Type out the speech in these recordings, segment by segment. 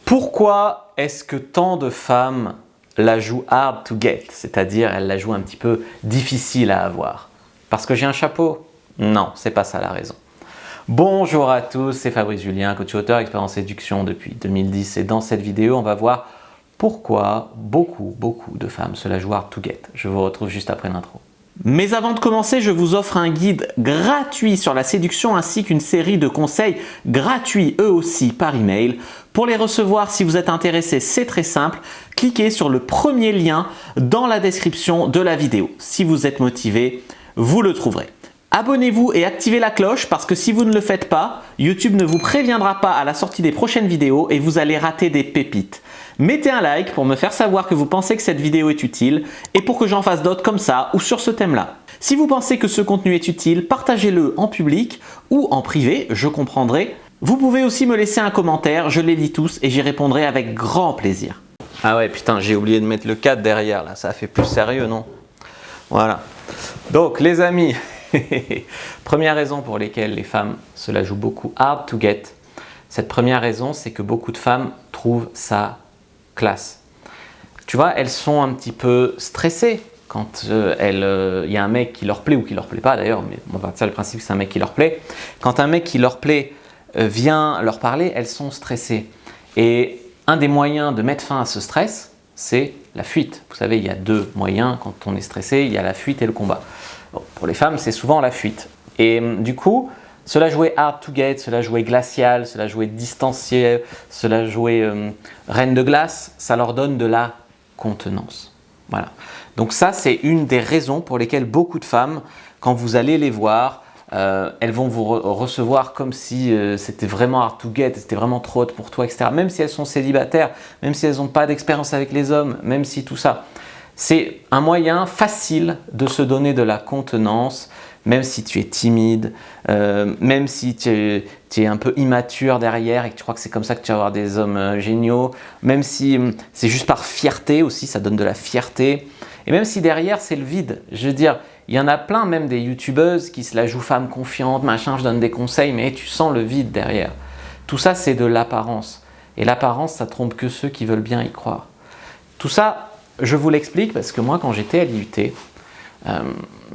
Pourquoi est-ce que tant de femmes la jouent hard to get, c'est-à-dire elles la jouent un petit peu difficile à avoir? Parce que j'ai un chapeau? Non, c'est pas ça la raison. Bonjour à tous, c'est Fabrice Julien, coach auteur, expert en séduction depuis 2010 et dans cette vidéo, on va voir pourquoi beaucoup de femmes se la jouent hard to get. Je vous retrouve juste après l'intro. Mais avant de commencer, je vous offre un guide gratuit sur la séduction ainsi qu'une série de conseils gratuits eux aussi par email. Pour les recevoir, si vous êtes intéressé, c'est très simple. Cliquez sur le premier lien dans la description de la vidéo. Si vous êtes motivé, vous le trouverez. Abonnez-vous et activez la cloche parce que si vous ne le faites pas, YouTube ne vous préviendra pas à la sortie des prochaines vidéos et vous allez rater des pépites. Mettez un like pour me faire savoir que vous pensez que cette vidéo est utile et pour que j'en fasse d'autres comme ça ou sur ce thème-là. Si vous pensez que ce contenu est utile, partagez-le en public ou en privé, je comprendrai. Vous pouvez aussi me laisser un commentaire, je les lis tous et j'y répondrai avec grand plaisir. Ah ouais, putain, j'ai oublié de mettre le cadre derrière là, ça fait plus sérieux, non? Voilà. Donc les amis, première raison pour laquelle les femmes se la jouent beaucoup hard to get, cette première raison, c'est que beaucoup de femmes trouvent ça classe. Tu vois, elles sont un petit peu stressées quand il y a un mec qui leur plaît ou qui leur plaît pas d'ailleurs, mais on va partir du principe que c'est un mec qui leur plaît. Quand un mec qui leur plaît vient leur parler, elles sont stressées. Et un des moyens de mettre fin à ce stress, c'est la fuite. Vous savez, il y a deux moyens quand on est stressé, il y a la fuite et le combat. Bon, pour les femmes, c'est souvent la fuite. Et du coup, cela jouer hard to get, cela jouer glacial, cela jouer distancié, cela jouer reine de glace, ça leur donne de la contenance. Voilà. Donc ça, c'est une des raisons pour lesquelles beaucoup de femmes, quand vous allez les voir, elles vont vous recevoir comme si c'était vraiment hard to get, c'était vraiment trop hot pour toi, etc. Même si elles sont célibataires, même si elles n'ont pas d'expérience avec les hommes, même si tout ça. C'est un moyen facile de se donner de la contenance, même si tu es timide, même si tu es un peu immature derrière et que tu crois que c'est comme ça que tu vas avoir des hommes géniaux, même si c'est juste par fierté aussi, ça donne de la fierté. Et même si derrière c'est le vide, je veux dire, il y en a plein, même des youtubeuses qui se la jouent femme confiante, machin, je donne des conseils, mais tu sens le vide derrière. Tout ça, c'est de l'apparence. Et l'apparence, ça trompe que ceux qui veulent bien y croire. Tout ça, je vous l'explique parce que moi, quand j'étais à l'IUT,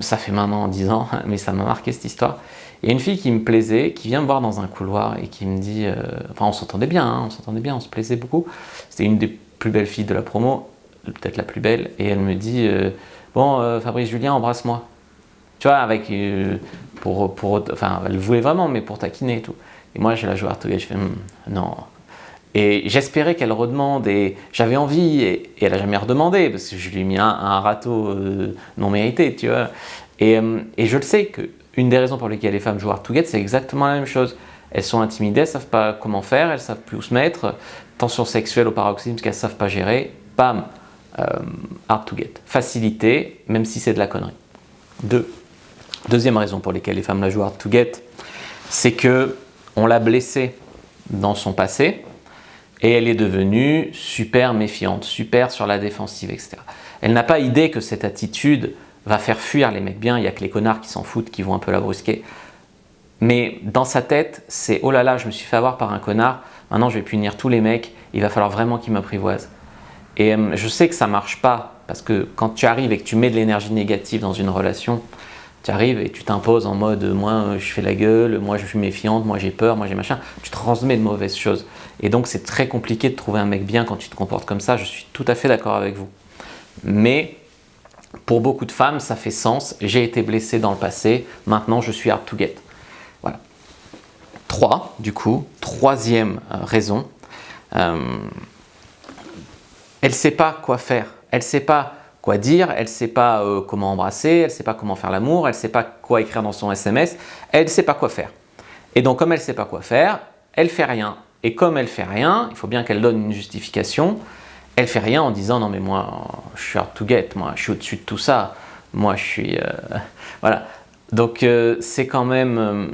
ça fait maintenant 10 ans, mais ça m'a marqué cette histoire. Il y a une fille qui me plaisait, qui vient me voir dans un couloir et qui me dit, enfin on s'entendait bien, hein, on se plaisait beaucoup. C'était une des plus belles filles de la promo, peut-être la plus belle, et elle me dit, bon Fabrice Julien, embrasse-moi. Tu vois, avec, enfin elle le voulait vraiment, mais pour taquiner et tout. Et moi je la joue à Artoget, je fais, non. Et j'espérais qu'elle redemande et j'avais envie et elle n'a jamais redemandé parce que je lui ai mis un râteau non mérité, tu vois. Et je le sais qu'une des raisons pour lesquelles les femmes jouent hard to get, c'est exactement la même chose. Elles sont intimidées, elles ne savent pas comment faire, elles ne savent plus où se mettre, tension sexuelle au paroxysme qu'elles ne savent pas gérer, bam, hard to get. Facilité, même si c'est de la connerie. Deuxième raison pour laquelle les femmes la jouent hard to get, c'est qu'on l'a blessée dans son passé. Et elle est devenue super méfiante, super sur la défensive, etc. Elle n'a pas idée que cette attitude va faire fuir les mecs bien. Il n'y a que les connards qui s'en foutent, qui vont un peu la brusquer. Mais dans sa tête, c'est « Oh là là, je me suis fait avoir par un connard, maintenant je vais punir tous les mecs, il va falloir vraiment qu'ils m'apprivoisent. » Et je sais que ça ne marche pas, parce que quand tu arrives et que tu mets de l'énergie négative dans une relation, tu arrives et tu t'imposes en mode « moi je fais la gueule, moi je suis méfiante, moi j'ai peur, moi j'ai machin », tu transmets de mauvaises choses. Et donc c'est très compliqué de trouver un mec bien quand tu te comportes comme ça, je suis tout à fait d'accord avec vous. Mais pour beaucoup de femmes, ça fait sens, j'ai été blessée dans le passé, maintenant je suis hard to get. Voilà. Troisième raison, elle ne sait pas quoi faire, elle ne sait pas quoi dire, elle ne sait pas comment embrasser, elle ne sait pas comment faire l'amour, elle ne sait pas quoi écrire dans son SMS, elle ne sait pas quoi faire. Et donc comme elle ne sait pas quoi faire, elle ne fait rien. Et comme elle ne fait rien, il faut bien qu'elle donne une justification, elle ne fait rien en disant « Non mais moi, je suis hard to get, moi je suis au-dessus de tout ça, moi je suis… Voilà. » Donc c'est quand même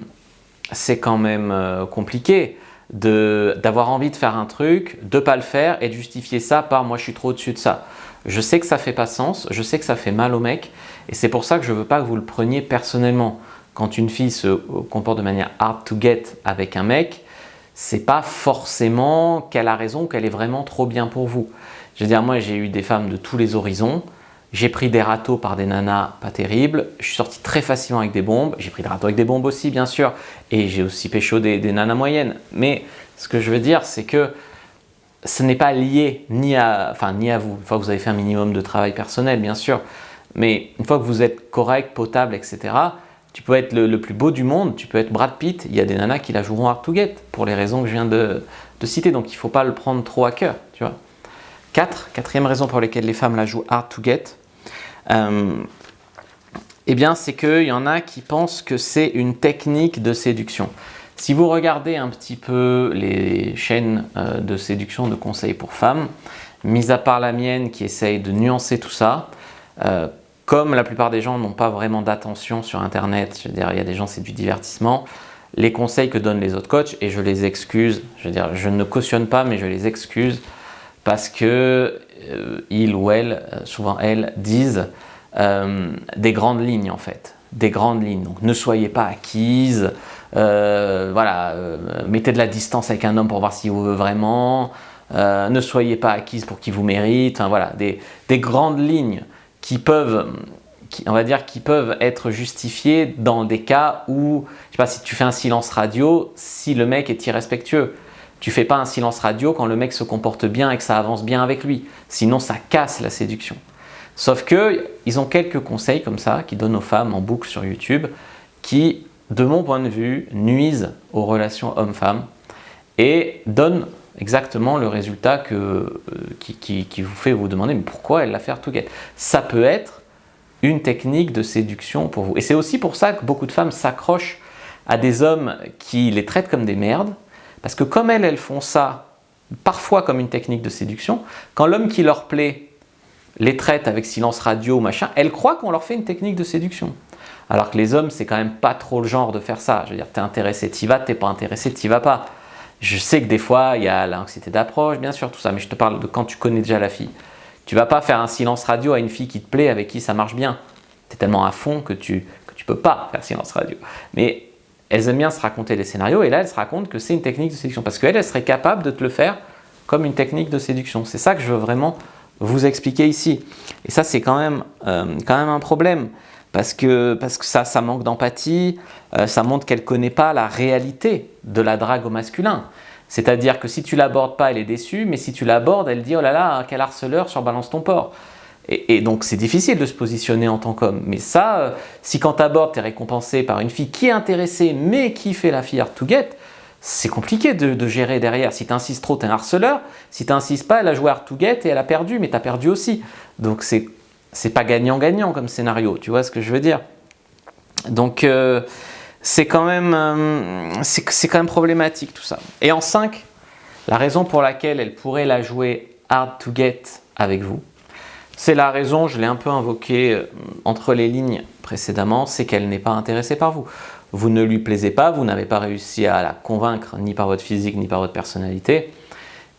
compliqué d'avoir envie de faire un truc, de ne pas le faire et de justifier ça par « Moi je suis trop au-dessus de ça ». Je sais que ça ne fait pas sens, je sais que ça fait mal au mec et c'est pour ça que je ne veux pas que vous le preniez personnellement. Quand une fille se comporte de manière hard to get avec un mec, c'est pas forcément qu'elle a raison, qu'elle est vraiment trop bien pour vous. Je veux dire, moi j'ai eu des femmes de tous les horizons, j'ai pris des râteaux par des nanas pas terribles, je suis sorti très facilement avec des bombes, j'ai pris des râteaux avec des bombes aussi bien sûr, et j'ai aussi pécho des nanas moyennes. Mais ce que je veux dire, c'est que ce n'est pas lié ni à vous, une fois que vous avez fait un minimum de travail personnel bien sûr, mais une fois que vous êtes correct, potable, etc., tu peux être le plus beau du monde, tu peux être Brad Pitt, il y a des nanas qui la joueront hard to get, pour les raisons que je viens de citer, donc il ne faut pas le prendre trop à cœur, tu vois. Quatrième raison pour laquelle les femmes la jouent hard to get, eh bien c'est qu'il y en a qui pensent que c'est une technique de séduction. Si vous regardez un petit peu les chaînes de séduction, de conseils pour femmes, mis à part la mienne qui essaye de nuancer tout ça, comme la plupart des gens n'ont pas vraiment d'attention sur Internet, je veux dire, il y a des gens, c'est du divertissement, les conseils que donnent les autres coachs, et je les excuse, je veux dire, je ne cautionne pas, mais je les excuse, parce que ils ou elles, souvent elles, disent des grandes lignes en fait, des grandes lignes. Donc ne soyez pas acquise, mettez de la distance avec un homme pour voir s'il vous veut vraiment, ne soyez pas acquise pour qu'il vous mérite, enfin, voilà, des grandes lignes qui peuvent être justifiées dans des cas où, je sais pas, si tu fais un silence radio, si le mec est irrespectueux. Tu fais pas un silence radio quand le mec se comporte bien et que ça avance bien avec lui. Sinon, ça casse la séduction. Sauf qu'ils ont quelques conseils comme ça qu'ils donnent aux femmes en boucle sur YouTube qui, de mon point de vue, nuisent aux relations homme-femme et donnent exactement le résultat qui vous fait vous demander mais pourquoi elle l'a fait hard to get. Ça peut être une technique de séduction pour vous. Et c'est aussi pour ça que beaucoup de femmes s'accrochent à des hommes qui les traitent comme des merdes. Parce que comme elles font ça, parfois comme une technique de séduction, quand l'homme qui leur plaît les traite avec silence radio ou machin, elles croient qu'on leur fait une technique de séduction. Alors que les hommes, c'est quand même pas trop le genre de faire ça. Je veux dire, t'es intéressé, t'y vas, t'es pas intéressé, t'y vas pas. Je sais que des fois, il y a l'anxiété d'approche, bien sûr, tout ça, mais je te parle de quand tu connais déjà la fille. Tu vas pas faire un silence radio à une fille qui te plaît, avec qui ça marche bien. T'es tellement à fond que tu peux pas faire silence radio. Mais elles aiment bien se raconter des scénarios et là, elles se racontent que c'est une technique de séduction parce qu'elles seraient capables de te le faire comme une technique de séduction. C'est ça que je veux vraiment vous expliquer ici. Et ça, c'est quand même un problème parce que ça manque d'empathie, ça montre qu'elle ne connaît pas la réalité de la drague au masculin. C'est-à-dire que si tu l'abordes pas, elle est déçue, mais si tu l'abordes, elle dit « Oh là là, quel harceleur, surbalance ton porc ». Et donc c'est difficile de se positionner en tant qu'homme. Mais ça, si quand tu abordes, tu es récompensé par une fille qui est intéressée mais qui fait la fille hard to get, c'est compliqué de gérer derrière. Si tu insistes trop, tu es un harceleur. Si tu n'insistes pas, elle a joué hard to get et elle a perdu, mais tu as perdu aussi. Donc c'est pas gagnant-gagnant comme scénario, tu vois ce que je veux dire. Donc c'est quand même problématique tout ça. Et en 5, la raison pour laquelle elle pourrait la jouer hard to get avec vous, c'est la raison, je l'ai un peu invoqué entre les lignes précédemment, c'est qu'elle n'est pas intéressée par vous. Vous ne lui plaisez pas, vous n'avez pas réussi à la convaincre ni par votre physique ni par votre personnalité.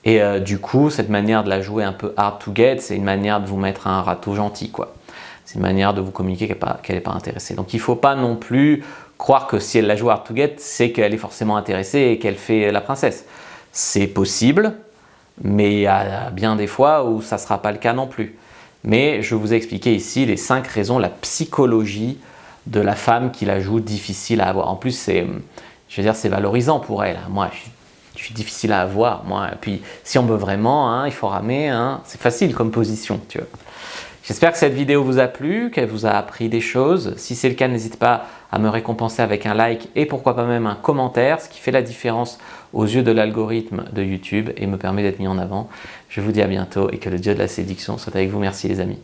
Et du coup, cette manière de la jouer un peu hard to get, c'est une manière de vous mettre un râteau gentil, quoi. C'est une manière de vous communiquer qu'elle n'est pas intéressée. Donc il ne faut pas non plus croire que si elle la joue hard to get, c'est qu'elle est forcément intéressée et qu'elle fait la princesse. C'est possible, mais il y a bien des fois où ça ne sera pas le cas non plus. Mais je vous ai expliqué ici les 5 raisons, la psychologie de la femme qui la joue difficile à avoir. En plus, c'est valorisant pour elle. Moi, je suis difficile à avoir. Moi. Et puis, si on veut vraiment, il faut ramer. C'est facile comme position, tu vois. J'espère que cette vidéo vous a plu, qu'elle vous a appris des choses. Si c'est le cas, n'hésitez pas à me récompenser avec un like et pourquoi pas même un commentaire, ce qui fait la différence aux yeux de l'algorithme de YouTube et me permet d'être mis en avant. Je vous dis à bientôt et que le Dieu de la séduction soit avec vous. Merci les amis.